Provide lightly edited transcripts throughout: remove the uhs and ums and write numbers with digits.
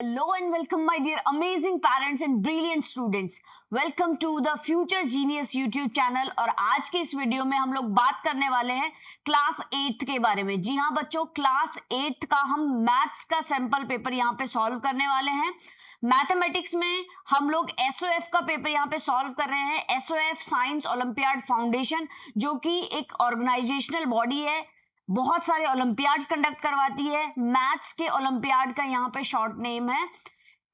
Hello and welcome, my dear amazing parents and brilliant students. Welcome to the Future Genius YouTube channel. और आज के इस video में हम लोग बात करने वाले हैं क्लास 8 के बारे में। जी हाँ बच्चों, क्लास 8 का हम मैथ्स का सैंपल पेपर यहाँ पे सॉल्व करने वाले हैं। मैथमेटिक्स में हम लोग एसओएफ का पेपर यहाँ पे सॉल्व कर रहे हैं। एसओएफ साइंस ओलंपियाड फाउंडेशन, जो कि एक ऑर्गेनाइजेशनल बॉडी है, बहुत सारे ओलंपियाड्स कंडक्ट करवाती है। मैथ्स के ओलंपियाड का यहाँ पे शॉर्ट नेम है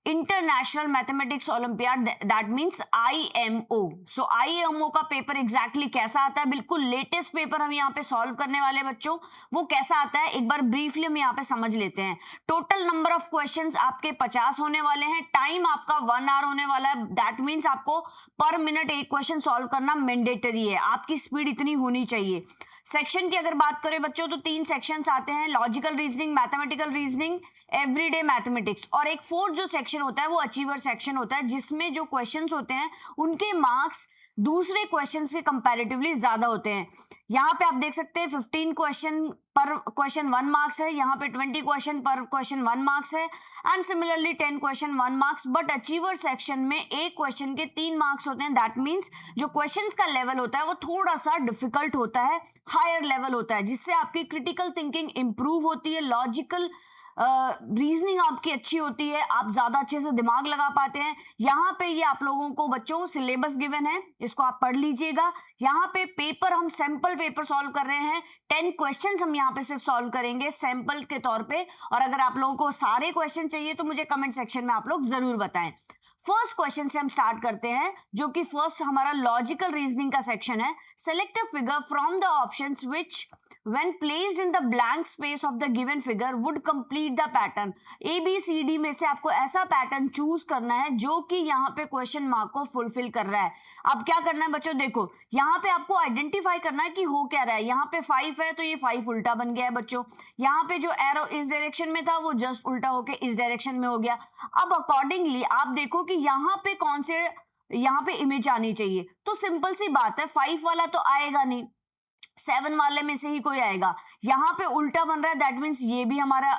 international mathematics olympiad, that means IMO. So IMO का पेपर एग्जैक्टली कैसा आता है, बिल्कुल लेटेस्ट पेपर हम यहाँ पे सॉल्व करने वाले हैं बच्चों। वो कैसा आता है एक बार ब्रीफली हम यहाँ पे समझ लेते हैं। टोटल नंबर ऑफ क्वेश्चंस आपके 50 होने वाले हैं। टाइम आपका 1 आवर होने वाला है, दैट मींस आपको पर मिनट एक क्वेश्चन सॉल्व करना मैंडेटरी है। आपकी स्पीड इतनी होनी चाहिए। सेक्शन की अगर बात करें बच्चों तो 3 सेक्शंस आते हैं, logical reasoning, mathematical reasoning, everyday mathematics. और एक फोर्थ जो सेक्शन होता है वो अचीवर सेक्शन होता है, जिसमें जो क्वेश्चंस होते हैं उनके मार्क्स दूसरे क्वेश्चंस के कंपैरेटिवली ज्यादा होते हैं। यहाँ पे आप देख सकते हैं 15 क्वेश्चन पर क्वेश्चन 1 मार्क्स है, यहाँ पे 20 क्वेश्चन पर क्वेश्चन 1 मार्क्स है, and similarly 10 question 1 marks. But achiever section में एक क्वेश्चन के 3 मार्क्स होते हैं। दैट मीन्स जो क्वेश्चंस का लेवल होता है वो थोड़ा सा डिफिकल्ट होता है, हायर लेवल होता है, जिससे आपकी क्रिटिकल थिंकिंग इंप्रूव होती है, लॉजिकल रीजनिंग आपकी अच्छी होती है, आप ज्यादा अच्छे से दिमाग लगा पाते हैं। यहाँ पे ये आप लोगों को बच्चों सिलेबस गिवन है, इसको आप पढ़ लीजिएगा। यहाँ पे पेपर हम सैंपल पेपर सॉल्व कर रहे हैं। 10 क्वेश्चंस हम यहाँ पे सिर्फ सॉल्व करेंगे सैंपल के तौर पे। और अगर आप लोगों को सारे क्वेश्चन चाहिए तो मुझे कमेंट सेक्शन में आप लोग जरूर बताएं। फर्स्ट क्वेश्चन से हम स्टार्ट करते हैं, जो कि फर्स्ट हमारा लॉजिकल रीजनिंग का सेक्शन है। Select a figure from the options which when placed in the blank space of the given figure would complete the pattern। ABCD में से आपको ऐसा पैटर्न चूज करना है जो कि यहाँ पे क्वेश्चन मार्क को फुलफिल कर रहा है। अब क्या करना है बच्चों, देखो यहाँ पे आपको आइडेंटिफाई करना है कि हो क्या रहा है। यहाँ पे 5 है तो ये 5 उल्टा बन गया है बच्चों। यहाँ पे जो एरो इस डायरेक्शन में था वो जस्ट उल्टा होके इस डायरेक्शन में हो गया। अब अकॉर्डिंगली आप देखो कि यहाँ पे कौन से यहाँ पे इमेज आनी चाहिए। तो सिंपल सी बात है, 5 वाला तो आएगा नहीं, 7 वाले में से ही कोई आएगा। यहाँ पे उल्टा बन रहा है, दैट मीन्स ये भी हमारा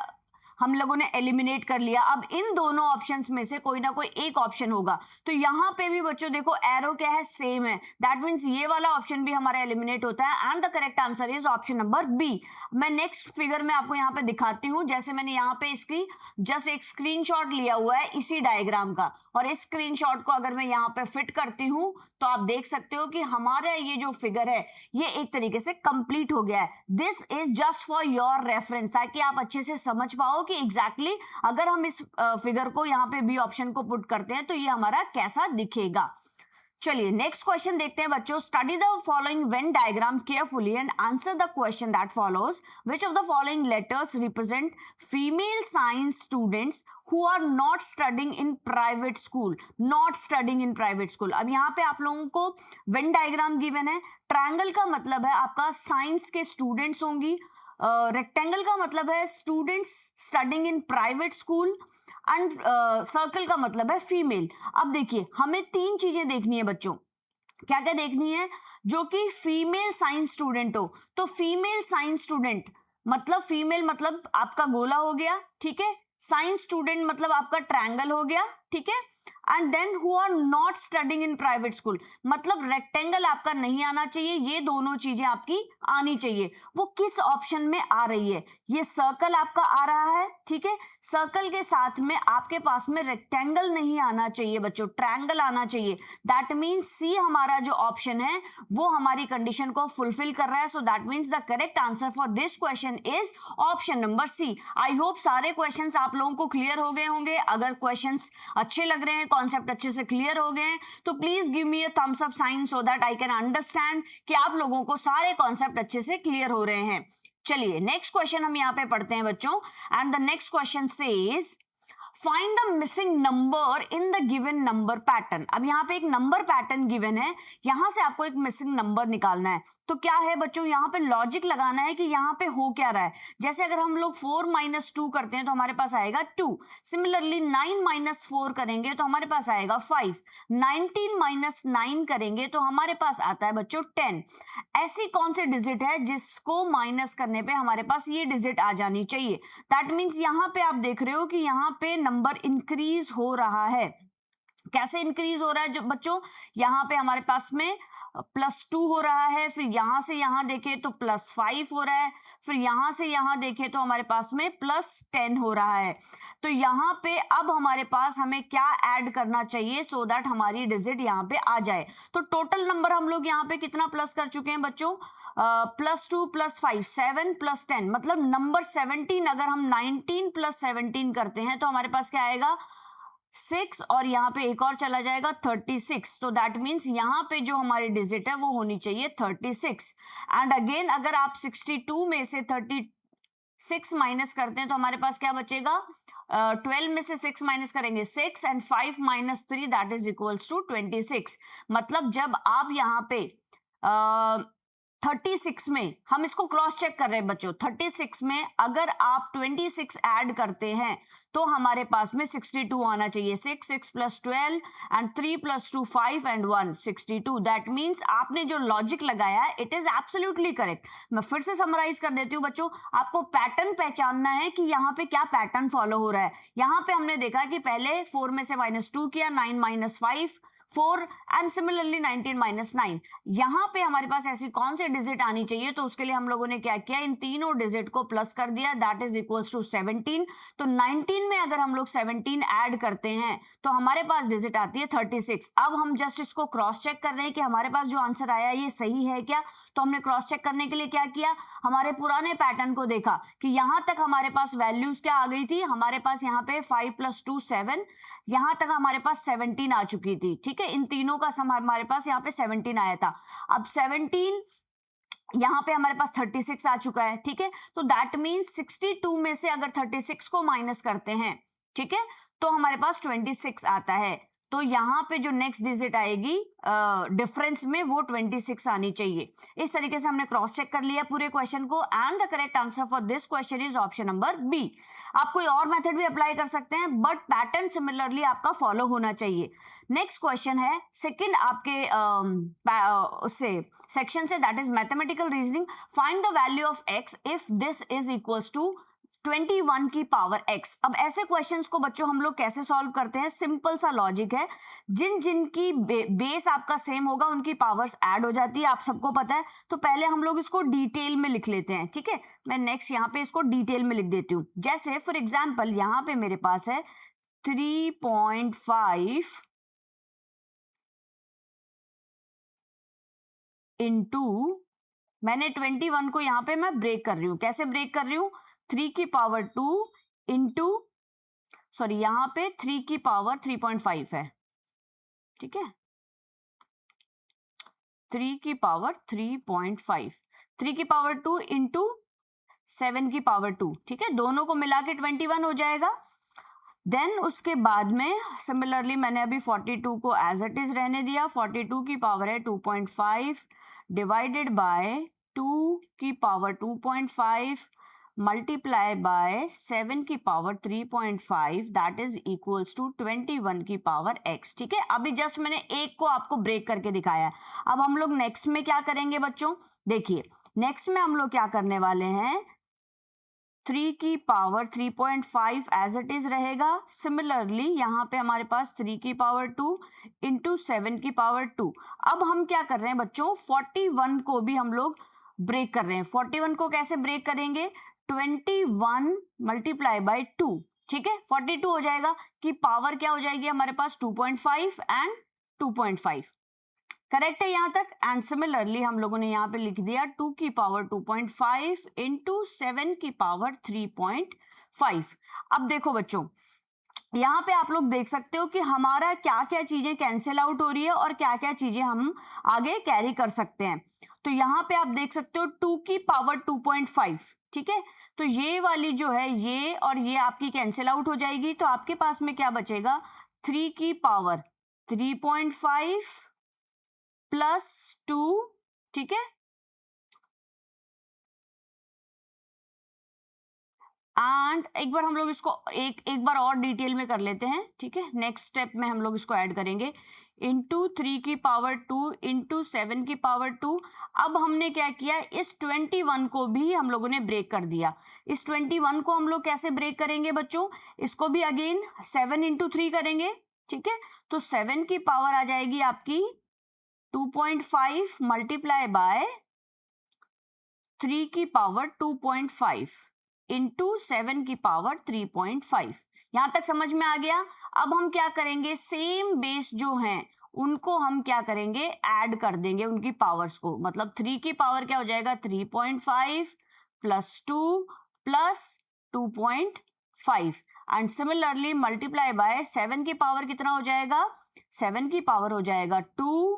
हम लोगों ने एलिमिनेट कर लिया। अब इन दोनों ऑप्शंस में से कोई ना कोई एक ऑप्शन होगा। तो यहाँ पे भी बच्चों देखो एरो क्या है, सेम है, दैट मीन्स ये वाला ऑप्शन भी हमारा एलिमिनेट होता है। And the correct answer is option number B. मैं नेक्स्ट फिगर में आपको यहाँ पे दिखाती हूँ। जैसे मैंने यहाँ पे इसकी जस्ट एक स्क्रीनशॉट लिया हुआ है इसी डायग्राम का, और इस स्क्रीनशॉट को अगर मैं यहाँ पे फिट करती हूँ तो आप देख सकते हो कि हमारा ये जो फिगर है ये एक तरीके से कंप्लीट हो गया है। This is just for your reference, ताकि आप अच्छे से समझ पाओ कि एग्जैक्टली अगर हम इस फिगर को यहाँ पे बी ऑप्शन को पुट करते हैं तो ये हमारा कैसा दिखेगा। चलिए नेक्स्ट क्वेश्चन देखते हैं बच्चों। Study the following Venn diagram carefully and answer the question that follows. Which of the following letters represent female science students who are not studying in private school. Not studying in private school. अब यहाँ पे आप लोगों को Venn diagram given है। Triangle का मतलब है आपका साइंस के स्टूडेंट्स होंगी, रेक्टेंगल का मतलब है students studying in private school, and circle का मतलब है फीमेल। अब देखिए हमें 3 चीजें देखनी है बच्चों। क्या क्या देखनी है? जो कि फीमेल साइंस स्टूडेंट हो, तो फीमेल साइंस स्टूडेंट मतलब फीमेल मतलब आपका गोला हो गया, ठीक है। साइंस स्टूडेंट मतलब आपका ट्रायंगल हो गया, ठीक है। And then who are not studying in private school मतलब रेक्टेंगल आपका नहीं आना चाहिए, ये दोनों चीजें आपकी आनी चाहिए। वो किस ऑप्शन में आ रही है? ये सर्कल आपका आ रहा है, ठीक है। सर्कल के साथ में आपके पास में रेक्टेंगल नहीं आना चाहिए बच्चों, ट्रायंगल आना चाहिए। दैट मीन्स सी हमारा जो ऑप्शन है वो हमारी कंडीशन को फुलफिल कर रहा है। So that means the correct answer for this question is option number C. I hope सारे क्वेश्चंस आप लोगों को क्लियर हो गए होंगे। अगर क्वेश्चंस अच्छे लग रहे हैं, कॉन्सेप्ट अच्छे से क्लियर हो गए हैं, तो please give me a thumbs up sign so that I can understand कि आप लोगों को सारे कॉन्सेप्ट अच्छे से क्लियर हो रहे हैं। चलिए नेक्स्ट क्वेश्चन हम यहाँ पे पढ़ते हैं बच्चों। And the next question says find the missing number in the given number pattern. अब यहाँ पे एक नंबर पैटर्न गिवन है, यहां से आपको एक मिसिंग नंबर निकालना है। तो क्या है बच्चों, यहाँ पे लॉजिक लगाना है कि यहाँ पे हो क्या रहा है। जैसे अगर हम लोग 4 - 2 करते हैं तो हमारे पास आएगा 2। सिमिलरली 9 - 4 करेंगे तो हमारे पास आएगा 5। 19 - 9 करेंगे तो हमारे पास आता है बच्चों 10। ऐसी कौन से डिजिट है जिसको माइनस करने पे हमारे पास ये डिजिट आ जानी चाहिए। दैट मीन्स यहाँ पे आप देख रहे हो कि यहाँ पे नंबर इंक्रीज हो रहा है। कैसे इंक्रीज हो रहा है जो बच्चों, यहाँ पे हमारे पास में +2 हो रहा है, फिर यहां से यहां देखें तो +5 हो रहा है, फिर यहां से यहां देखें तो हमारे पास में +10 हो रहा है। तो यहाँ पे अब हमारे पास हमें क्या ऐड करना चाहिए सो दैट हमारी डिजिट यहाँ पे आ जाए। तो टोटल नंबर हम लोग यहाँ पे कितना प्लस कर चुके हैं बच्चों, +2 +5 7 +10, मतलब नंबर 17। अगर हम 19 + 17 करते हैं तो हमारे पास क्या आएगा 6, और यहाँ पे एक और चला जाएगा 36। तो दैट मीन्स यहाँ पे जो हमारी डिजिट है वो होनी चाहिए 36। एंड अगेन अगर आप 62 में से 36 माइनस करते हैं तो हमारे पास क्या बचेगा, 12 में से 6 माइनस करेंगे 6 and 5 - 3 that is equals to 26। मतलब जब आप यहाँ पे 36 में, हम इसको क्रॉस चेक कर रहे हैं बच्चों, 36 में अगर आप 26 ऐड करते हैं तो हमारे पास में 62 आना चाहिए। 6 6 + 12 एंड 3 + 2 5 एंड 1 62। दैट मीन्स आपने जो लॉजिक लगाया इट इज एब्सोल्युटली करेक्ट। मैं फिर से समराइज कर देती हूँ बच्चों, आपको पैटर्न पहचानना है कि यहाँ पे क्या पैटर्न फॉलो हो रहा है। यहाँ पे हमने देखा कि पहले 4 में से -2 किया, 9 - 5 4 एंड सिमिलरली 19 - 9। यहां पे हमारे पास ऐसी कौन सी डिजिट आनी चाहिए, तो उसके लिए हम लोगों ने क्या किया, इन तीनों डिजिट को प्लस कर दिया, दैट इज इक्वल्स टू 17। तो 19 में अगर हम लोग 17 ऐड करते हैं तो हमारे पास डिजिट आती है 36। अब हम जस्ट इसको क्रॉस चेक कर रहे हैं कि हमारे पास जो आंसर आया ये सही है क्या। तो हमने क्रॉस चेक करने के लिए क्या किया, हमारे पुराने पैटर्न को देखा कि यहां तक हमारे पास वैल्यूज क्या आ गई थी, हमारे पास यहाँ पे 5 + 2 7, यहां तक हमारे पास 17 आ चुकी थी। ठीक है, इन तीनों का सम हमारे पास यहाँ पे 17 आया था। अब 17 यहाँ पे हमारे पास 36 आ चुका है। ठीक है, तो दैट मीन्स 62 में से अगर 36 को माइनस करते हैं, ठीक है, तो हमारे पास 26 आता है। तो यहाँ पे जो नेक्स्ट डिजिट आएगी डिफरेंस में वो 26 आनी चाहिए। इस तरीके से हमने क्रॉस चेक कर लिया पूरे क्वेश्चन को, and the correct answer for this question is option number B. आप कोई और मेथड भी अप्लाई कर सकते हैं बट पैटर्न सिमिलरली आपका फॉलो होना चाहिए। नेक्स्ट क्वेश्चन है सेकंड आपके उससे सेक्शन से, that is mathematical reasoning. Find the value of x if this is equals to 21 की पावर x। अब ऐसे क्वेश्चंस को बच्चों हम लोग कैसे सॉल्व करते हैं, सिंपल सा लॉजिक है, जिन जिनकी बेस आपका सेम होगा उनकी पावर्स ऐड हो जाती है, आप सबको पता है। तो पहले हम लोग इसको डिटेल में लिख लेते हैं। ठीक है, मैं नेक्स्ट यहाँ पे इसको डिटेल में लिख देती हूँ। जैसे फॉर एग्जाम्पल यहाँ पे मेरे पास है 3.5 इंटू, मैंने 21 को यहाँ पे मैं ब्रेक कर रही हूँ। कैसे ब्रेक कर रही हूँ, 3 की पावर 2 इंटू, सॉरी यहाँ पे 3 की पावर 3.5 है। ठीक है, 3 की पावर 3.5, 3 की पावर 2 इंटू 7 की पावर 2। ठीक है, दोनों को मिला के 21 हो जाएगा। देन उसके बाद में सिमिलरली मैंने अभी 42 को एज इट इज रहने दिया। 42 की पावर है 2.5 डिवाइडेड बाय 2 की पावर 2.5 मल्टीप्लाई बाय 7 की power 3.5 that is equals to 21 की पावर x। ठीक है, अभी जस्ट मैंने एक को आपको ब्रेक करके दिखाया है। अब हम लोग नेक्स्ट में क्या करेंगे बच्चों, देखिए नेक्स्ट में हम लोग क्या करने वाले हैं, 3 की पावर 3.5 एज इट इज रहेगा। सिमिलरली यहाँ पे हमारे पास 3 की पावर 2 इंटू 7 की पावर 2। अब हम क्या कर रहे हैं बच्चों, 41 को भी हम लोग ब्रेक कर रहे हैं। 41 को कैसे ब्रेक करेंगे, 21 मल्टीप्लाई बाय 2। ठीक है, 42 हो जाएगा कि पावर क्या हो जाएगी हमारे पास 2.5 एंड 2.5। करेक्ट है यहाँ तक। एंड सिमिलरली हम लोगों ने यहाँ पे लिख दिया 2 की पावर 2.5 इंटू 7 की पावर 3.5। अब देखो बच्चों, यहाँ पे आप लोग देख सकते हो कि हमारा क्या क्या चीजें कैंसिल आउट हो रही है और क्या क्या चीजें हम आगे कैरी कर सकते हैं। तो यहाँ पे आप देख सकते हो 2 की पावर 2.5। ठीक है, तो ये वाली जो है ये और ये आपकी कैंसिल आउट हो जाएगी। तो आपके पास में क्या बचेगा, 3 की पावर 3.5 प्लस 2। ठीक है, एंड एक बार हम लोग इसको एक बार और डिटेल में कर लेते हैं। ठीक है, नेक्स्ट स्टेप में हम लोग इसको ऐड करेंगे इंटू 3 की पावर 2 इंटू 7 की पावर 2। अब हमने क्या किया, इस 21 को भी हम लोगों ने ब्रेक कर दिया। इस 21 को हम लोग कैसे ब्रेक करेंगे बच्चों, इसको भी अगेन 7 इंटू 3 करेंगे, ठीक है। तो 7 की पावर आ जाएगी आपकी 2.5 मल्टीप्लाई बाय 3 की पावर 2.5 इंटू 7 की पावर 3.5। यहां तक समझ में आ गया। अब हम क्या करेंगे, सेम बेस जो हैं उनको हम क्या करेंगे, ऐड कर देंगे उनकी पावर्स को। मतलब 3 की पावर क्या हो जाएगा, 3.5 plus 2 plus 2.5 and similarly multiply by 7 की पावर कितना हो जाएगा, 7 की पावर हो जाएगा 2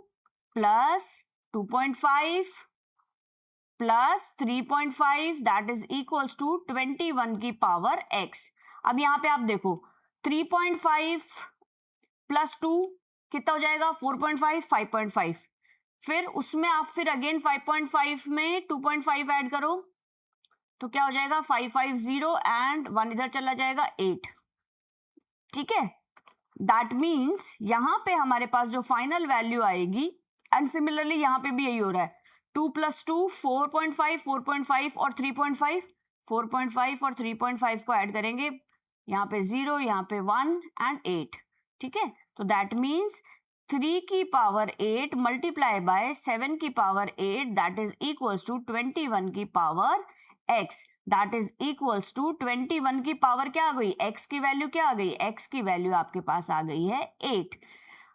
plus 2.5 plus 3.5 that is equals to 21 की पावर x। अब यहां पे आप देखो 3.5 प्लस 2 कितना हो जाएगा, 4.5 5.5, फिर उसमें आप फिर अगेन 5.5 में 2.5 ऐड करो तो क्या हो जाएगा 550 एंड 1 इधर चला जाएगा 8, ठीक है। दैट मीन्स यहां पे हमारे पास जो फाइनल वैल्यू आएगी, एंड सिमिलरली यहां पे भी यही हो रहा है, 2 प्लस 2 4.5 4.5 और 3.5, 4.5 और 3.5 को ऐड करेंगे, यहाँ पे 0 यहाँ पे 1 एंड 8, ठीक है। तो दैट मीन्स 3 की पावर 8 मल्टीप्लाई बाय 7 की power 8 that is equals to 21 की power x, that is equals to 21 की पावर क्या आ गई, x की वैल्यू क्या आ गई, x की वैल्यू आपके पास आ गई है 8।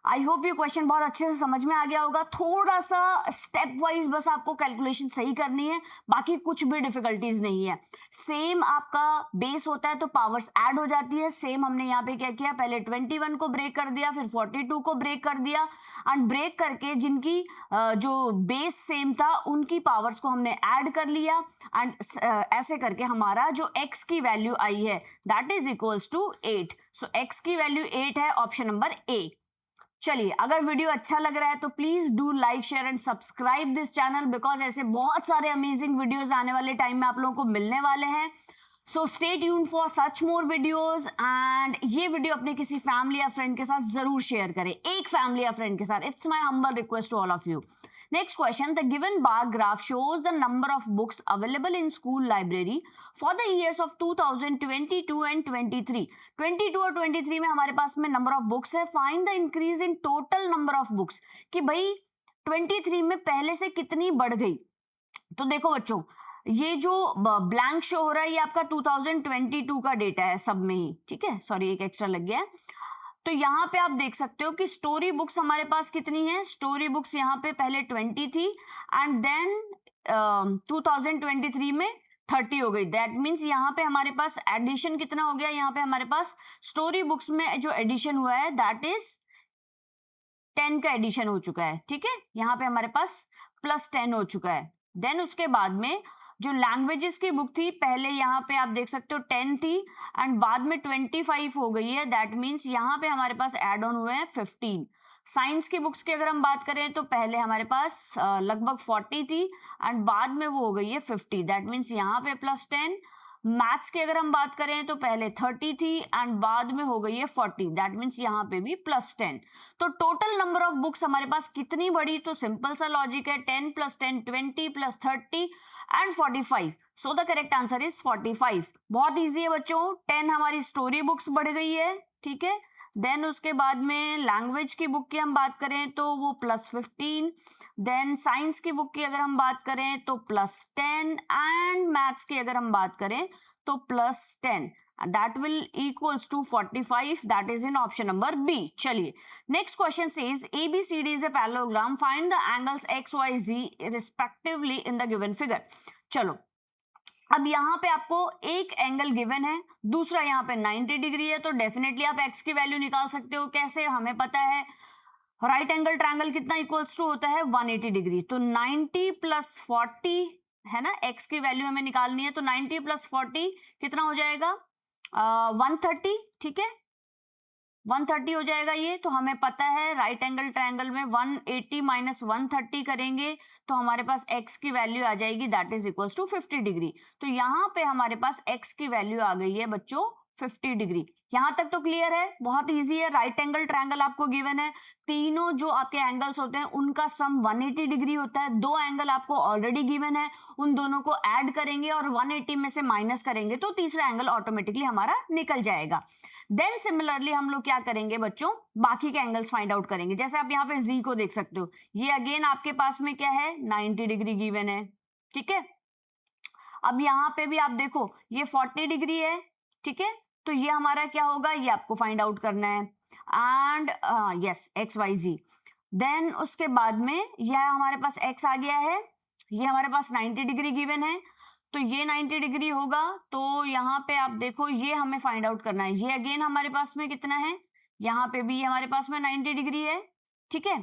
आई होप ये क्वेश्चन बहुत अच्छे से समझ में आ गया होगा। थोड़ा सा स्टेप वाइज बस आपको कैलकुलेशन सही करनी है, बाकी कुछ भी डिफिकल्टीज नहीं है। सेम आपका बेस होता है तो पावर्स ऐड हो जाती है। सेम हमने यहाँ पे क्या किया, पहले 21 को ब्रेक कर दिया, फिर 42 को ब्रेक कर दिया एंड ब्रेक करके जिनकी जो बेस सेम था उनकी पावर्स को हमने ऐड कर लिया एंड ऐसे करके हमारा जो x की वैल्यू आई है that is equals to 8। So x की वैल्यू 8 है, ऑप्शन नंबर ए। चलिए, अगर वीडियो अच्छा लग रहा है तो please do like share and subscribe this channel, because ऐसे बहुत सारे अमेजिंग वीडियोस आने वाले टाइम में आप लोगों को मिलने वाले हैं। So stay tuned for such more videos and ये वीडियो अपने किसी फैमिली या फ्रेंड के साथ जरूर शेयर करें, एक फैमिली या फ्रेंड के साथ। It's my humble request to all of you. Next question, the given bar graph shows the number of books available in school library for the years of 2022 and 23. 22 और 23 में हमारे पास में number of books है। Find the increase in total number of books, कि भाई 23 में पहले से कितनी बढ़ गई। तो देखो बच्चों, ये जो ब्लैंक शो हो रहा है ये आपका 2022 का डेटा है सब में ही, ठीक है। सॉरी, एक एक्स्ट्रा लग गया है। तो यहाँ पे आप देख सकते हो कि स्टोरी बुक्स हमारे पास कितनी है, स्टोरी बुक्स यहाँ पे पहले 20 थी एंड देन 2023 में 30 हो गई। दैट मीन्स यहाँ पे हमारे पास एडिशन कितना हो गया, यहाँ पे हमारे पास स्टोरी बुक्स में जो एडिशन हुआ है दैट इज 10 का एडिशन हो चुका है, ठीक है। यहाँ पे हमारे पास प्लस 10 हो चुका है। देन उसके बाद में जो लैंग्वेजेस की बुक थी पहले यहाँ पे आप देख सकते हो 10 थी एंड बाद में 25 हो गई है। दैट मीन्स यहाँ पे हमारे पास एड ऑन हुए हैं 15। साइंस की बुक्स की अगर हम बात करें तो पहले हमारे पास लगभग 40 थी एंड बाद में वो हो गई है 50। दैट मीन्स यहाँ पे प्लस 10। मैथ्स की अगर हम बात करें तो पहले 30 थी एंड बाद में हो गई है 40। दैट मीन्स यहाँ पे भी प्लस 10। तो टोटल नंबर ऑफ बुक्स हमारे पास कितनी बढ़ी, तो सिंपल सा लॉजिक है, 10 plus 10 20 plus 30 and 45। So the correct answer is 45। बहुत इजी है बच्चों। 10 हमारी स्टोरी बुक्स बढ़ गई है, ठीक है। देन उसके बाद में लैंग्वेज की बुक की हम बात करें तो वो प्लस 15। देन साइंस की बुक की अगर हम बात करें तो प्लस 10 एंड मैथ्स की अगर हम बात करें तो plus 10। That will equals to 45. That is in option number B. चलिए, next question says ABCD is a parallelogram. Find the angles X, Y, Z respectively in the given figure. चलो, अब यहाँ पे आपको एक एंगल गिवन है, दूसरा यहाँ पे 90 डिग्री है, तो डेफिनेटली आप x की वैल्यू निकाल सकते हो। कैसे, हमें पता है राइट एंगल ट्रायंगल कितना इक्वल्स टू होता है 180 डिग्री। तो 90 प्लस 40 है ना, x की वैल्यू हमें निकालनी है, तो 90 प्लस 40 कितना हो जाएगा 130, ठीक है, 130 हो जाएगा ये। तो हमें पता है राइट एंगल ट्रायंगल में 180 माइनस 130 करेंगे तो हमारे पास x की वैल्यू आ जाएगी that is equals to 50 degree. तो यहाँ पे हमारे पास x की वैल्यू आ गई है बच्चों 50 डिग्री। यहां तक तो क्लियर है, बहुत इजी है। राइट एंगल ट्रायंगल आपको गिवन है, तीनों जो आपके एंगल्स होते हैं उनका सम 180 डिग्री होता है। दो एंगल आपको ऑलरेडी गिवन है, उन दोनों को ऐड करेंगे और 180 में से माइनस करेंगे तो तीसरा एंगल ऑटोमेटिकली हमारा निकल जाएगा। देन सिमिलरली हम लोग क्या करेंगे बच्चों, बाकी के एंगल्स फाइंड आउट करेंगे। जैसे आप यहाँ पे जी को देख सकते हो, ये अगेन आपके पास में क्या है, 90 डिग्री गिवन है, ठीक है। अब यहाँ पे भी आप देखो ये 40 डिग्री है, ठीक है, तो ये हमारा क्या होगा, ये आपको फाइंड आउट करना है। And yes, x y z. Then उसके बाद में यह हमारे पास x आ गया है, ये हमारे पास 90 डिग्री गिवन है, तो ये 90 डिग्री होगा। तो यहाँ पे आप देखो ये हमें फाइंड आउट करना है। ये अगेन हमारे पास में कितना है, यहाँ पे भी हमारे पास में 90 डिग्री है, ठीक है,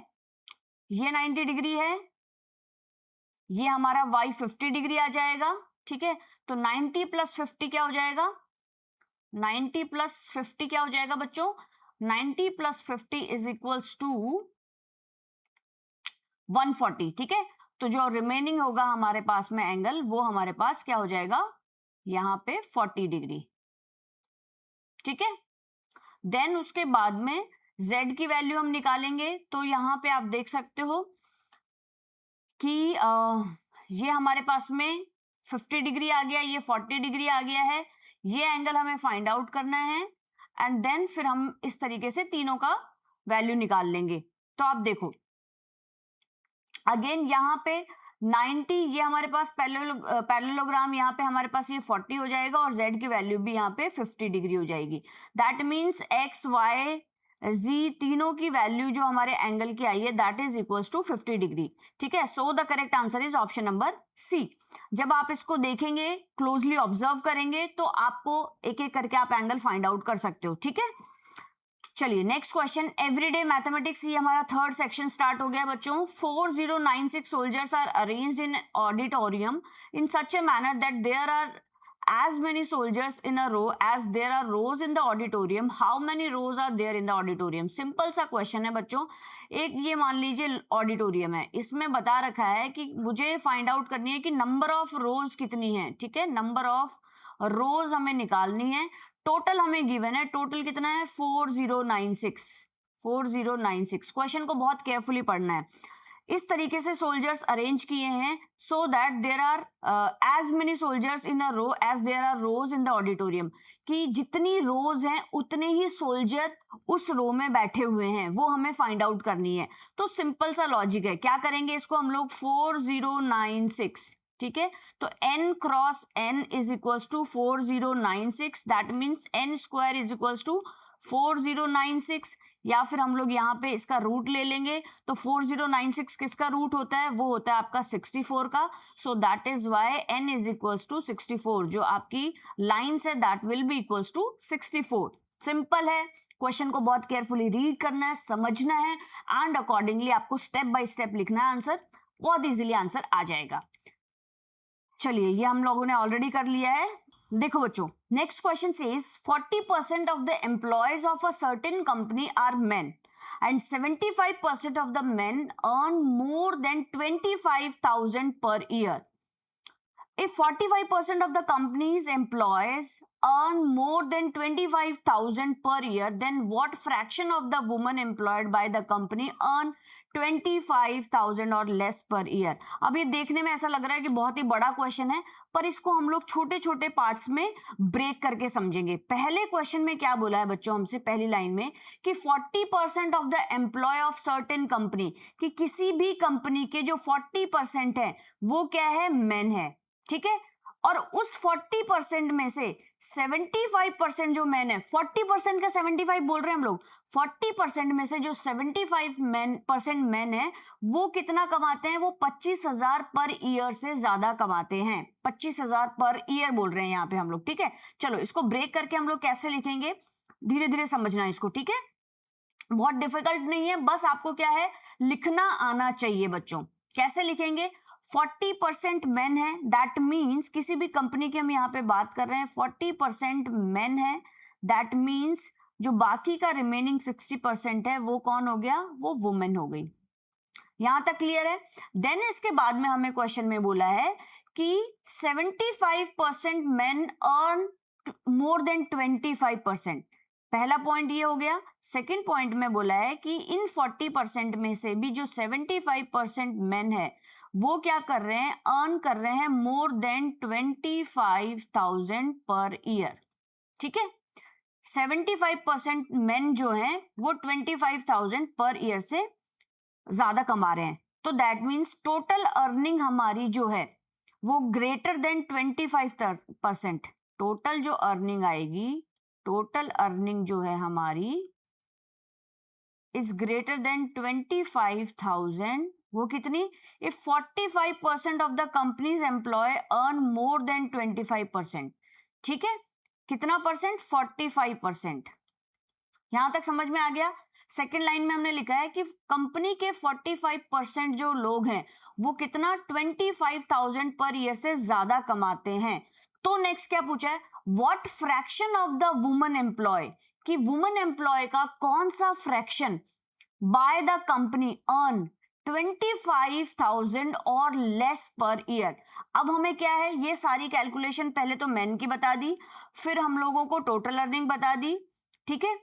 ये 90 डिग्री है, ये हमारा y 50 डिग्री आ जाएगा, ठीक है। तो 90 प्लस 50 क्या हो जाएगा, 90 प्लस 50 क्या हो जाएगा बच्चों, 90 प्लस 50 इज इक्वल्स टू 140, ठीक है। तो जो रिमेनिंग होगा हमारे पास में एंगल, वो हमारे पास क्या हो जाएगा, यहां पे 40 डिग्री, ठीक है। देन उसके बाद में z की वैल्यू हम निकालेंगे, तो यहां पे आप देख सकते हो कि ये हमारे पास में 50 डिग्री आ गया, ये 40 डिग्री आ गया है, ये एंगल हमें फाइंड आउट करना है। एंड देन फिर हम इस तरीके से तीनों का वैल्यू निकाल लेंगे। तो आप देखो अगेन यहाँ पे 90, ये हमारे पास पैरेललोग्राम, यहाँ पे हमारे पास ये 40 हो जाएगा और z की वैल्यू भी यहाँ पे 50 डिग्री हो जाएगी। That means x y z तीनों की वैल्यू जो हमारे एंगल की आई है that is equals to 50 degree, ठीक है। So the correct answer is option number C. जब आप इसको देखेंगे, क्लोजली ऑब्जर्व करेंगे, तो आपको एक एक करके आप एंगल फाइंड आउट कर सकते हो, ठीक है। चलिए नेक्स्ट क्वेश्चन, एवरीडे मैथमेटिक्स, ये हमारा थर्ड सेक्शन स्टार्ट हो गया बच्चों। 4096 soldiers are arranged in auditorium in such a manner that there are as many soldiers in a row as there are rows in the auditorium. How many rows are there in the auditorium? Simple सा question है बच्चों। एक ये मान लीजिए auditorium है, इसमें बता रखा है कि मुझे फाइंड आउट करनी है कि नंबर ऑफ रोज कितनी है, ठीक है, नंबर ऑफ रोज हमें निकालनी है। टोटल हमें गिवन है, टोटल कितना है, 4096। 4096 क्वेश्चन को बहुत केयरफुली पढ़ना है। इस तरीके से सोल्जर्स अरेंज किए हैं so that there are as many soldiers in a row as there are rows in the auditorium, कि जितनी रोज हैं उतने ही सोल्जर उस रो में बैठे हुए हैं, वो हमें फाइंड आउट करनी है। तो सिंपल सा लॉजिक है, क्या करेंगे इसको हम लोग, 4096, ठीक है, तो n cross n is equals to 4096, that means n square is equals to 4096, या फिर हम लोग यहाँ पे इसका रूट ले लेंगे। तो 4096 किसका रूट होता है, वो होता है आपका 64 का। So that is why n is equals to 64, जो आपकी लाइन्स है that will be equals to 64। Simple है, क्वेश्चन को बहुत केयरफुली रीड करना है, समझना है एंड अकॉर्डिंगली आपको स्टेप बाय स्टेप लिखना है, आंसर बहुत इजीली आंसर आ जाएगा। चलिए ये हम लोगों ने ऑलरेडी कर लिया है। देखो बच्चों, next question says 40% of the employees of a certain company are men and 75% of the men earn more than 25,000 per year. If 45% of the company's employees earn more than 25,000 per year, then what fraction of the women employed by the company earn 25,000 और less per year? अब ये देखने में ऐसा लग रहा है कि बहुत ही बड़ा क्वेश्चन है, पर इसको हम लोग छोटे छोटे पार्ट्स में ब्रेक करके समझेंगे। पहले क्वेश्चन में क्या बोला है बच्चों हमसे, पहली लाइन में कि 40% of the employ of certain company, कि किसी भी कंपनी के जो 40% है वो क्या है, मेन है, ठीक है। और उस 40% में से 75% जो मैन है, 40% का 75 बोल रहे हैं हम लोग, 40% में से जो 75% मैन है वो कितना कमाते हैं, वो 25,000 पर ईयर से ज्यादा कमाते हैं। 25,000 पर ईयर बोल रहे हैं यहाँ पे हम लोग, ठीक है। चलो इसको ब्रेक करके हम लोग कैसे लिखेंगे, धीरे धीरे समझना इसको, ठीक है, बहुत डिफिकल्ट नहीं है, बस आपको क्या है, लिखना आना चाहिए बच्चों। कैसे लिखेंगे, 40% मेन है, दैट मीन्स किसी भी कंपनी की हम यहाँ पे बात कर रहे हैं, 40% मेन है, दैट मीन्स जो बाकी का रिमेनिंग 60% है वो कौन हो गया, वो वुमेन हो गई। यहां तक क्लियर है। देन इसके बाद में हमें क्वेश्चन में बोला है कि 75% मेन अर्न मोर देन 25%। पहला पॉइंट ये हो गया। सेकेंड पॉइंट में बोला है कि इन 40% में से भी जो 75% मेन है वो क्या कर रहे हैं, अर्न कर रहे हैं मोर देन 25,000 पर ईयर। ठीक है, 75% मेन जो हैं वो 25,000 पर ईयर से ज्यादा कमा रहे हैं। तो दैट मीन्स टोटल अर्निंग हमारी जो है वो ग्रेटर देन 25%। टोटल जो अर्निंग आएगी, टोटल अर्निंग जो है हमारी इज ग्रेटर देन 25,000। वो कितनी? If 45% of the companies employ earn more than 25%। ठीक है, कितना परसेंट? 45%। यहां तक समझ में आ गया। सेकेंड लाइन में हमने लिखा है कि कंपनी के 45% जो लोग हैं वो कितना? 25,000 पर ईयर से ज्यादा कमाते हैं। तो नेक्स्ट क्या पूछा है, what fraction of the woman employ, कि वुमन एम्प्लॉय का कौन सा fraction by the company earn 25,000 और लेस पर ईयर। अब हमें क्या है, ये सारी कैलकुलेशन पहले तो मेन की बता दी, फिर हम लोगों को टोटल अर्निंग बता दी। ठीक है,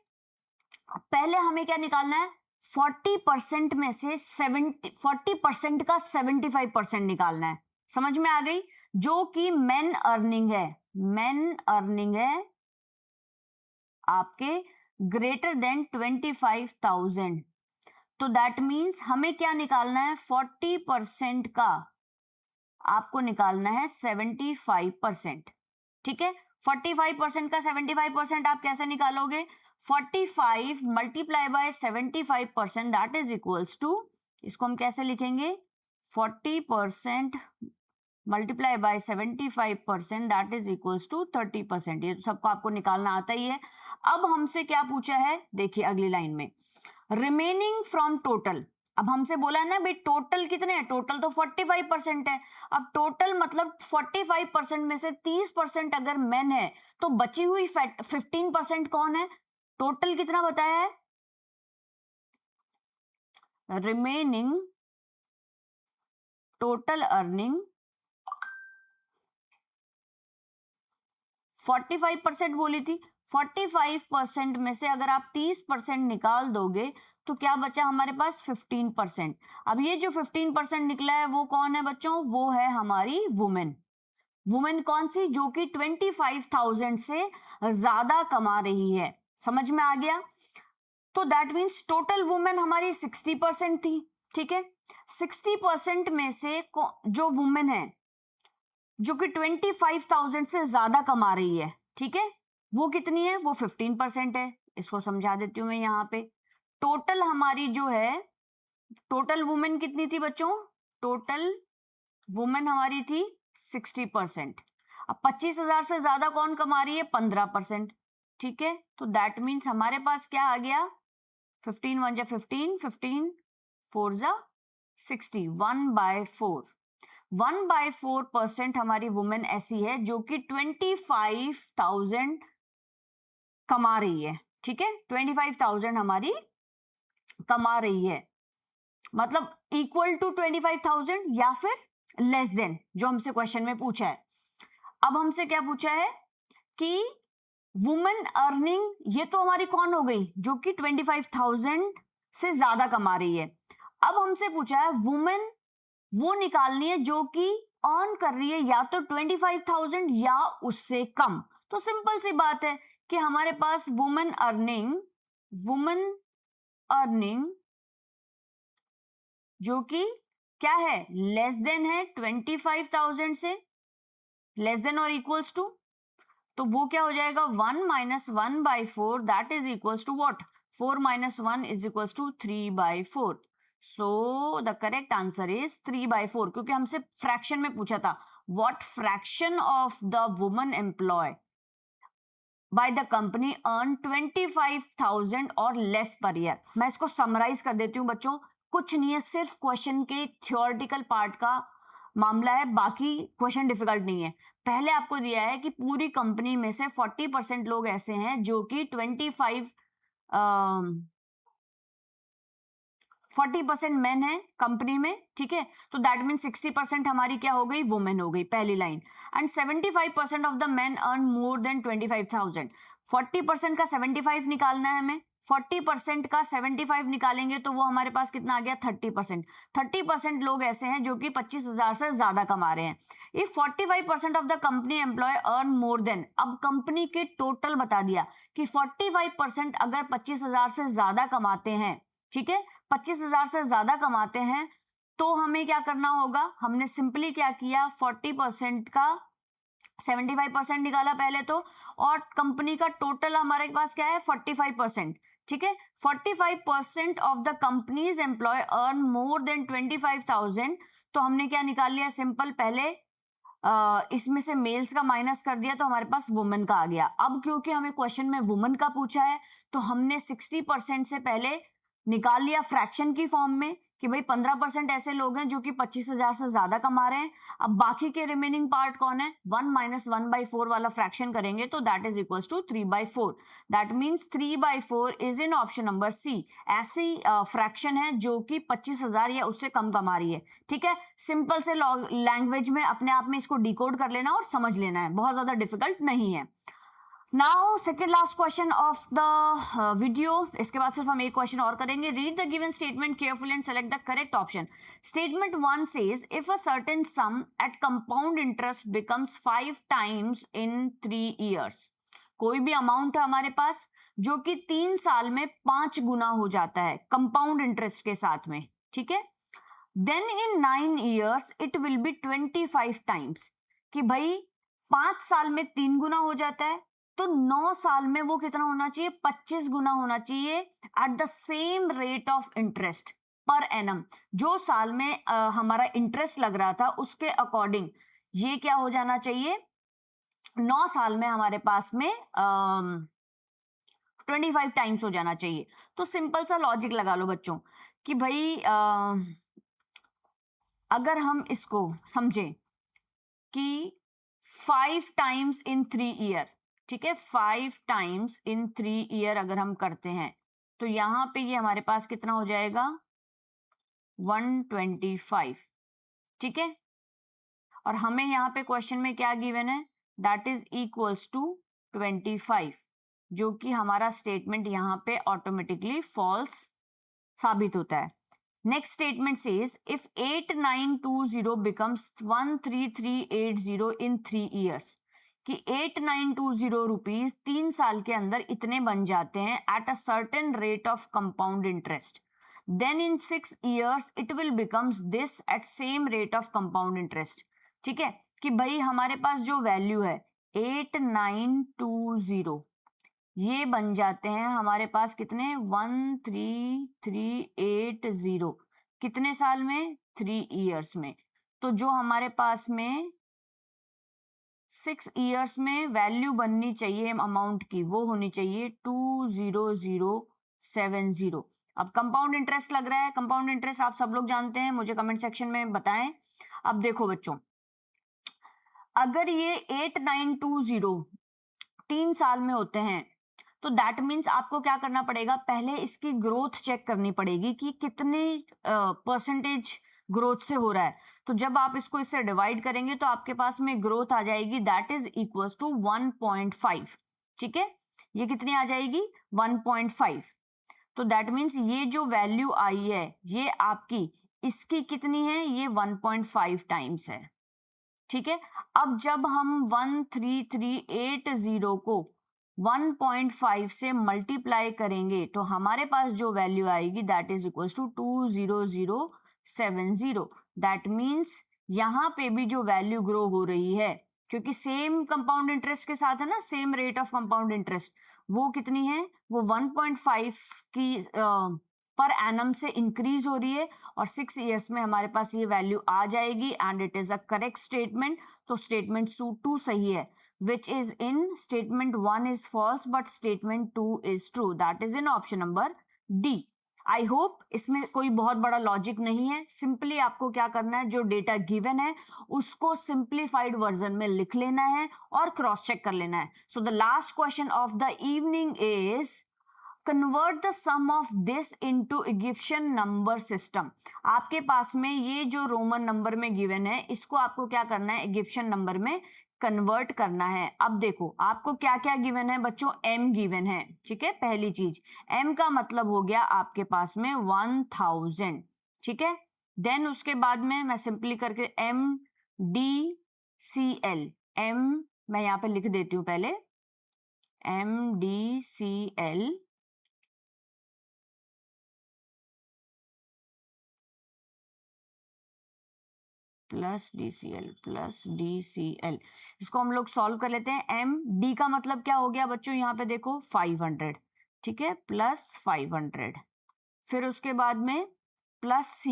पहले हमें क्या निकालना है, 40% में से 40% का 75% निकालना है। समझ में आ गई? जो कि मेन अर्निंग है, मेन अर्निंग है आपके ग्रेटर देन 25,000। तो दैट मीन्स हमें क्या निकालना है, 40% का आपको निकालना है 75%। ठीक है, 45% का 75% आप कैसे निकालोगे? 45 multiply by 75%, that is equals to, इसको हम कैसे लिखेंगे, 40% multiply by 75%, that is equals to 30%। ये तो सबको आपको निकालना आता ही है। अब हमसे क्या पूछा है, देखिए अगली लाइन में, रिमेनिंग फ्रॉम टोटल। अब हमसे बोला है ना भाई टोटल कितने हैं, टोटल तो 45% है। अब टोटल मतलब 45% में से 30% अगर मेन है तो बची हुई 15% कौन है? टोटल कितना बताया है, रिमेनिंग टोटल अर्निंग 45% बोली थी। 45% में से अगर आप 30% निकाल दोगे तो क्या बचा हमारे पास? 15%। अब ये जो 15% निकला है वो कौन है बच्चों? वो है हमारी वुमेन। वुमेन कौन सी? जो कि 25,000 से ज्यादा कमा रही है। समझ में आ गया? तो दैट मीन्स टोटल वुमेन हमारी 60% थी। ठीक है, 60% में से जो वुमेन है जो कि 25,000 से ज्यादा कमा रही है, ठीक है, वो कितनी है? वो 15% है। इसको समझा देती हूं मैं यहाँ पे। टोटल हमारी जो है, टोटल वुमेन कितनी थी बच्चों? टोटल वुमेन हमारी थी 60%। अब 25,000 से ज्यादा कौन कमा रही है? 15%। ठीक है, तो दैट मीन्स हमारे पास क्या आ गया, 15 1 जा 15, 15 4 जा 60, 1/4। 1/4% हमारी वुमेन ऐसी है जो कि 25,000 कमा रही है। ठीक है, 25,000 हमारी कमा रही है, मतलब इक्वल टू 25,000 या फिर लेस देन, जो हमसे क्वेश्चन में पूछा है। अब हमसे क्या पूछा है कि वुमेन अर्निंग, ये तो हमारी कौन हो गई? जो कि 25,000 से ज्यादा कमा रही है। अब हमसे पूछा है वुमेन वो निकालनी है जो कि अर्न कर रही है या तो 25,000 या उससे कम। तो सिंपल सी बात है कि हमारे पास वुमेन अर्निंग जो कि क्या है, लेस देन है 25,000 से, लेस देन और इक्वल्स टू, तो वो क्या हो जाएगा, 1 - 1/4, that is equals to what, 4 - 1 is equals to 3/4। So the correct answer is 3/4, क्योंकि हमसे फ्रैक्शन में पूछा था, what fraction of the woman employ by the company earn 25,000 और लेस पर ईयर। मैं इसको समराइज कर देती हूं बच्चों, कुछ नहीं है, सिर्फ क्वेश्चन के थ्योरेटिकल पार्ट का मामला है, बाकी क्वेश्चन डिफिकल्ट नहीं है। पहले आपको दिया है कि पूरी कंपनी में से 40% लोग ऐसे हैं जो कि 40% मेन है कंपनी में, ठीक है, तो दैट मीन 60% हमारी क्या हो गई, वुमेन हो गई, पहली line. And 75% of the men earn more than 25,000। 40% का 75 निकालना है हमें, 40% का 75 निकालेंगे तो वो हमारे पास कितना आ गया, 30%। 30% लोग ऐसे हैं जो कि 25,000 से ज्यादा कमा रहे हैं। If 45% of the company employ earn more than, अब कंपनी के टोटल बता दिया कि 45% अगर 25,000 से ज्यादा कमाते हैं, ठीक है, 25,000 से ज्यादा कमाते हैं, तो हमें क्या करना होगा, हमने सिंपली क्या किया, 40% का 75% निकाला पहले तो, और कंपनी का टोटल हमारे पास क्या है, 45%, ठीक है। 45% of the companies employ earn more than 25,000, तो हमने क्या निकाल लिया, सिंपल, पहले इसमें से मेल्स का माइनस कर दिया तो हमारे पास वुमेन का आ गया। अब क्योंकि हमें क्वेश्चन में वुमेन का पूछा है तो हमने 60% से पहले निकाल लिया फ्रैक्शन की फॉर्म में कि भाई 15% ऐसे लोग हैं जो कि 25,000 से ज्यादा कमा रहे हैं। अब बाकी के रिमेनिंग पार्ट कौन है, 1 - 1/4 वाला फ्रैक्शन करेंगे तो that is equals to 3/4। That means 3/4 is in option number C. ऐसी फ्रैक्शन है जो कि 25,000 या उससे कम कमा रही है, ठीक है। सिंपल से लैंग्वेज में अपने आप में इसको डिकोड कर लेना और समझ लेना है, बहुत ज्यादा डिफिकल्ट नहीं है। Now second last question of the video, इसके बाद सिर्फ हम एक क्वेश्चन और करेंगे। Read the given statement carefully and select the correct option. Statement 1 says if a certain sum at compound interest becomes 5 times in 3 years। कोई भी amount है हमारे पास जो कि 3 साल में 5 गुना हो जाता है कंपाउंड इंटरेस्ट के साथ में, ठीक है। Then in 9 years it will be 25 times, कि भाई 5 साल में 3 गुना हो जाता है तो 9 साल में वो कितना होना चाहिए, 25 गुना होना चाहिए at the same rate of interest per annum. जो साल में हमारा इंटरेस्ट लग रहा था उसके अकॉर्डिंग ये क्या हो जाना चाहिए, 9 साल में हमारे पास में 25 टाइम्स हो जाना चाहिए। तो सिंपल सा लॉजिक लगा लो बच्चों कि भाई अगर हम इसको समझें कि 5 टाइम्स इन 3 year, ठीक है, 5 टाइम्स इन 3 year अगर हम करते हैं तो यहां पे ये हमारे पास कितना हो जाएगा, 125, ठीक है। और हमें यहाँ पे क्वेश्चन में क्या गिवन है, दैट इज इक्वल्स टू 25, जो कि हमारा स्टेटमेंट यहाँ पे ऑटोमेटिकली फॉल्स साबित होता है। Next statement says if 8920 becomes 13380 in 3 years, कि 8920 रुपीज 3 साल के अंदर इतने बन जाते हैं at a certain rate of compound interest, then in 6 years it will becomes this at same rate of compound interest, ठीक है। कि भाई हमारे पास जो वैल्यू है 8920 ये बन जाते हैं हमारे पास कितने, 13380, कितने साल में, 3 years में। तो जो हमारे पास में 6 years में वैल्यू बननी चाहिए अमाउंट की, वो होनी चाहिए 20070। अब कंपाउंड इंटरेस्ट लग रहा है, कंपाउंड इंटरेस्ट आप सब लोग जानते हैं, मुझे कमेंट सेक्शन में बताएं। अब देखो बच्चों, अगर ये 8920 3 साल में होते हैं तो दैट मीन्स आपको क्या करना पड़ेगा, पहले इसकी ग्रोथ चेक करनी पड़ेगी कि कितने परसेंटेज ग्रोथ से हो रहा है। तो जब आप इसको इससे डिवाइड करेंगे तो आपके पास में ग्रोथ आ जाएगी दैट इज इक्वल्स टू 1.5, ठीक है। ये कितनी आ जाएगी, 1.5। तो दैट मीन्स ये जो वैल्यू आई है ये आपकी इसकी कितनी है, ये 1.5 टाइम्स है, ठीक है। अब जब हम 13380 को 1.5 से मल्टीप्लाई करेंगे तो हमारे पास जो वैल्यू आएगी that is equals to 20070। That means यहां पे भी जो वैल्यू ग्रो हो रही है, क्योंकि सेम कंपाउंड इंटरेस्ट के साथ है ना, same rate of compound interest, वो कितनी है, वो 1.5 की पर एनम से इंक्रीज हो रही है और 6 years में हमारे पास ये वैल्यू आ जाएगी and it is a correct statement. तो स्टेटमेंट 2 सही है, which is in statement 1 is false but statement 2 is true, that is in option number D। I hope इसमें कोई बहुत बड़ा लॉजिक नहीं है, सिंपली आपको क्या करना है, जो डेटा गिवन है उसको सिंप्लीफाइड वर्जन में लिख लेना है और क्रॉस चेक कर लेना है। So the last question of the evening is convert the sum of this into Egyptian number system. आपके पास में ये जो रोमन नंबर में गिवन है, इसको आपको क्या करना है, इजिप्शियन नंबर में कन्वर्ट करना है। अब देखो आपको क्या क्या गिवन है बच्चों, m गिवन है, ठीक है। पहली चीज m का मतलब हो गया आपके पास में 1000, ठीक है। देन उसके बाद में मैं सिंपली करके MDCL, m मैं यहां पे लिख देती हूं पहले, MDCL प्लस DCL, इसको हम लोग सॉल्व कर लेते हैं। MD का मतलब क्या हो गया बच्चों, यहाँ पे देखो 500, ठीक है, प्लस 500। फिर उसके बाद में प्लस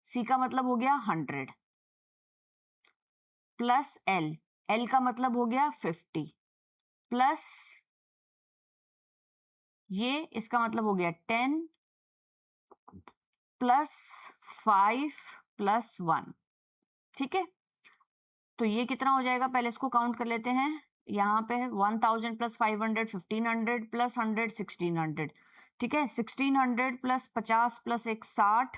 C का मतलब हो गया 100, प्लस L का मतलब हो गया 50, प्लस ये इसका मतलब हो गया 10, प्लस 5 प्लस 1, ठीक है। तो ये कितना हो जाएगा, पहले इसको काउंट कर लेते हैं। यहाँ पे 1000 प्लस 500 1500 प्लस 100 1600, ठीक है। 1600 प्लस 50 प्लस 1 60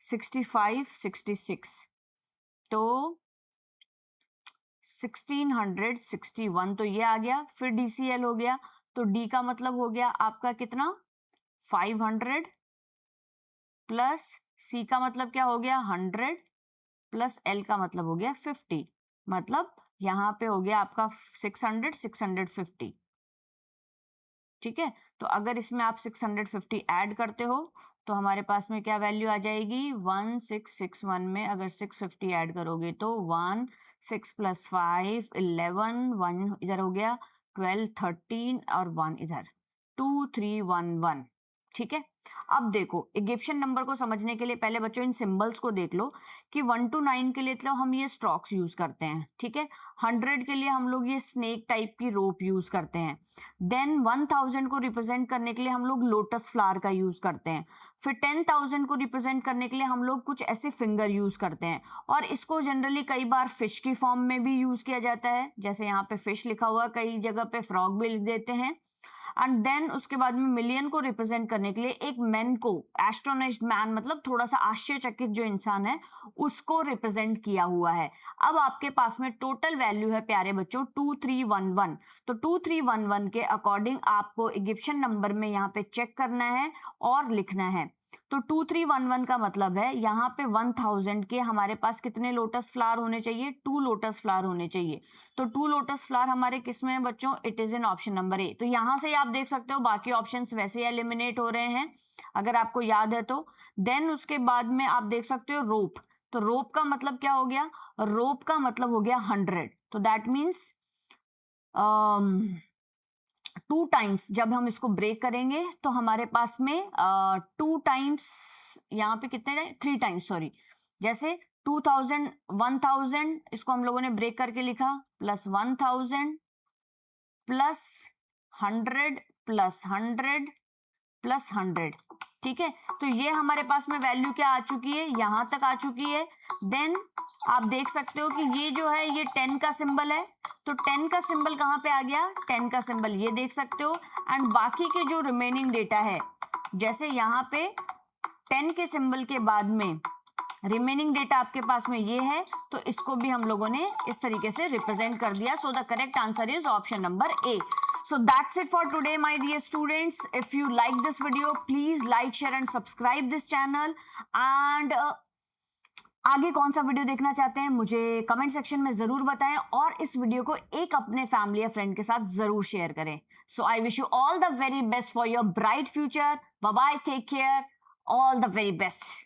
65 66, तो 1661, तो ये आ गया। फिर DCL हो गया, तो D का मतलब हो गया आपका कितना 500, प्लस C का मतलब क्या हो गया 100, प्लस L का मतलब हो गया 50, मतलब यहां पे हो गया आपका 600 650, ठीक है। तो अगर इसमें आप 650 ऐड करते हो तो हमारे पास में क्या वैल्यू आ जाएगी, 1661 में अगर 650 ऐड करोगे तो 1 6 प्लस 5 11, 1 इधर हो गया 12 13 और 1 इधर 2311, ठीक है। अब देखो इजिप्शियन नंबर को समझने के लिए पहले बच्चों इन सिंबल्स को देख लो कि 1 to 9 के लिए तो हम ये स्ट्रोक्स यूज करते हैं, ठीक है। 100 के लिए हम लोग ये स्नेक टाइप की रोप यूज करते हैं। देन 1000 को रिप्रेजेंट करने के लिए हम लोग लोटस फ्लावर का यूज करते हैं। फिर 10,000 को रिप्रेजेंट करने के लिए हम लोग कुछ ऐसे फिंगर यूज करते हैं, और इसको जनरली कई बार फिश की फॉर्म में भी यूज किया जाता है, जैसे यहाँ पे फिश लिखा हुआ, कई जगह पे फ्रॉग भी लिख देते हैं। एंड देन उसके बाद में मिलियन को रिप्रेजेंट करने के लिए एक मैन को, एस्ट्रोनाइज्ड मैन मतलब थोड़ा सा आश्चर्यचकित जो इंसान है, उसको रिप्रेजेंट किया हुआ है। अब आपके पास में टोटल वैल्यू है प्यारे बच्चों 2311, तो 2311 के अकॉर्डिंग आपको इजिप्शियन नंबर में यहाँ पे चेक करना है और लिखना है। तो 2311 का मतलब है यहाँ पे 1000 के हमारे पास कितने लोटस फ्लावर होने चाहिए, 2 लोटस फ्लावर होने चाहिए। तो 2 लोटस फ्लावर हमारे किस में है बच्चों, it is in option number A. तो यहां से आप देख सकते हो बाकी ऑप्शंस वैसे ही एलिमिनेट हो रहे हैं अगर आपको याद है तो। देन उसके बाद में आप देख सकते हो रोप, तो रोप का मतलब क्या हो गया, रोप का मतलब हो गया 100, तो दैट मीन्स 2 टाइम्स जब हम इसको ब्रेक करेंगे तो हमारे पास में 2 टाइम्स, यहाँ पे कितने 3 टाइम्स सॉरी, जैसे 2000 1000 इसको हम लोगों ने ब्रेक करके लिखा, प्लस 1000 प्लस 100 प्लस 100 प्लस 100, ठीक है। तो ये हमारे पास में वैल्यू क्या आ चुकी है, यहां तक आ चुकी है। देन आप देख सकते हो कि ये जो है ये 10 का सिंबल है, तो 10 का सिंबल कहां पे आ गया, 10 का सिंबल ये देख सकते हो। एंड बाकी के जो रिमेनिंग डेटा है, जैसे यहाँ पे 10 के सिंबल के बाद में रिमेनिंग डेटा आपके पास में ये है, तो इसको भी हम लोगों ने इस तरीके से रिप्रेजेंट कर दिया। सो the correct answer is option number A. So that's it for today, my dear students. If you like this video, please like, share and subscribe this channel. And आगे कौन सा वीडियो देखना चाहते हैं मुझे कमेंट सेक्शन में जरूर बताएं, और इस वीडियो को एक अपने फैमिली या फ्रेंड के साथ जरूर शेयर करें। So I wish you all the very best for your bright future. Bye bye, take care, all the very best.